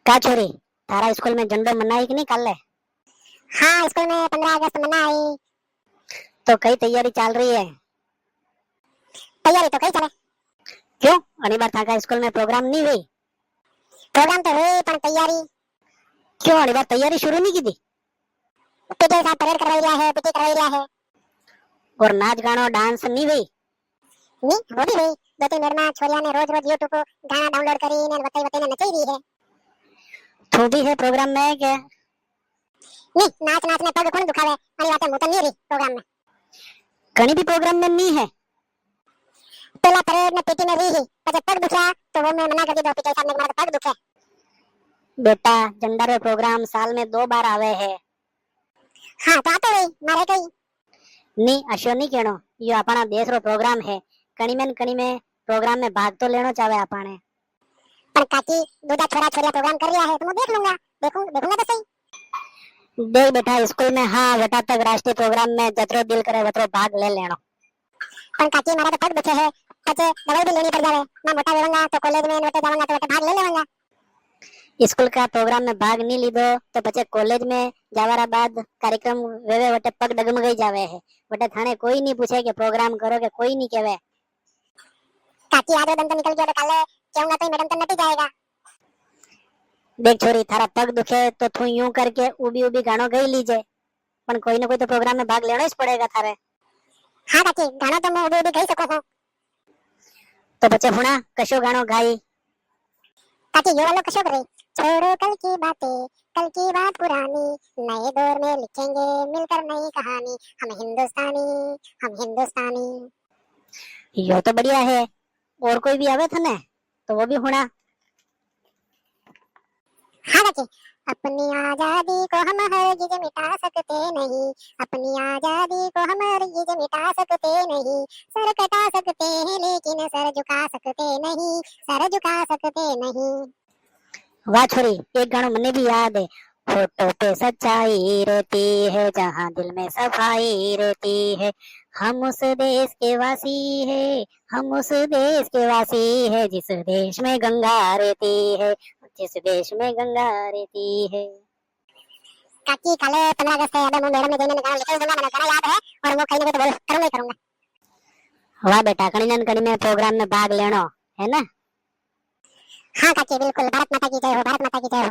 का छोरी, थारा स्कूल में झंडो मनाई कि नहीं काले? हाँ, स्कूल में 15 अगस्त मनाई। तो कई तैयारी चल रही है? तैयारी तो कई चले। क्यों अनी बार थाका स्कूल में प्रोग्राम नहीं हुई? प्रोग्राम तो हुई पर तैयारी क्यों अनी बार तैयारी शुरू नहीं की थी? पीटी साहब परेड करवाई रहा है, पीटी करवाई रहा है। और नाच गानो डांस नहीं हुई? नहीं, वो भी हुई। दो तीन मैडम छोरिया ने रोज रोज यूट्यूब को गाना डाउनलोड करी ने बताई बताई ने नचाई रही है। तू भी है प्रोग्राम में के? नहीं, नाच नाच ने पग कौन दुखावे, अनी बातें मुंह तो नहीं रही प्रोग्राम में। कहीं भी प्रोग्राम में नहीं है? पहला परेड में पीटी में रही ही, पर पग दुखा तो वो मैं मना कर दी। दो पीटी साहब ने मेरा पग दुखे। बेटा, झंडा रे प्रोग्राम साल में 2 बार आवे है। हाँ तो आतो रही मारे कई। नहीं अशो नहीं कहनो, यो अपना देश रो प्रोग्राम है। कणी में प्रोग्राम में भाग तो लेनो चाहे आपने। पर काकी दूजा छोरा छोरिया प्रोग्राम कर रहा है तो मैं देख लूंगा। देखूंगा तो सही। देख बेटा, स्कूल में हाँ वटा तक राष्ट्रीय प्रोग्राम में जतरो दिल करे वतरो भाग ले लेनो। पर काकी मारा तो पग दुखे है, पचे दवाई भी लेनी पड़ जावे। मैं मोटा होऊंगा तो कॉलेज में वटे जाऊंगा तो वटे भाग ले लेवांगा। स्कूल का प्रोग्राम में भाग नहीं लीधो तो पचे कॉलेज में जावारा बाद कार्यक्रम वेवे वटे पग डगमगाई जावे है। वटे थाने कोई नहीं पूछे कि प्रोग्राम करो के कोई नहीं कहवे। काकी आज दम तो निकल गया तो काले कहूंगा तो मैडम तो नटी जाएगा। देख छोरी, थारा पग दुखे तो तू यूं करके उबी उबी गानो गई लीजे, पण कोई ना कोई तो प्रोग्राम में भाग लेना ही पड़ेगा थारे। हाँ काकी, गाना तो मैं उबी उबी गई सको हूं। तो बच्चे हुणा कशो गानो गाई? काकी ये वाला कशो करे, छोड़ो कल की बातें, कल की बात पुरानी, नए दौर में लिखेंगे मिलकर नई कहानी। हम हिंदुस्तानी, हम हिंदुस्तानी। यो तो बढ़िया है। और कोई भी आवे थने तो वो भी हुणा। हाँ काकी, अपनी आजादी को हम हरगिज मिटा सकते नहीं, अपनी आजादी को हम हरगिज मिटा सकते नहीं। सर कटा सकते हैं लेकिन सर झुका सकते नहीं, सर झुका सकते नहीं। वाह छोरी, एक गानो मने भी याद है। होठों पे सच्चाई रहती है, जहाँ दिल में सफाई रहती है। हम उस देश के वासी है, हम उस देश के वासी है, जिस देश में गंगा रहती है, जिस देश में गंगा रहती है। काकी काले 15 अगस्त है, अब मैं मैडम ने देने गाना लिख दूंगा। मैंने गाना याद है और वो कहीं ना कहीं तो बोल करूंगा ही करूंगा। वाह बेटा, कड़ी में प्रोग्राम में भाग लेनो है ना? हाँ काकी बिल्कुल। भारत माता की जय हो, भारत माता की जय हो।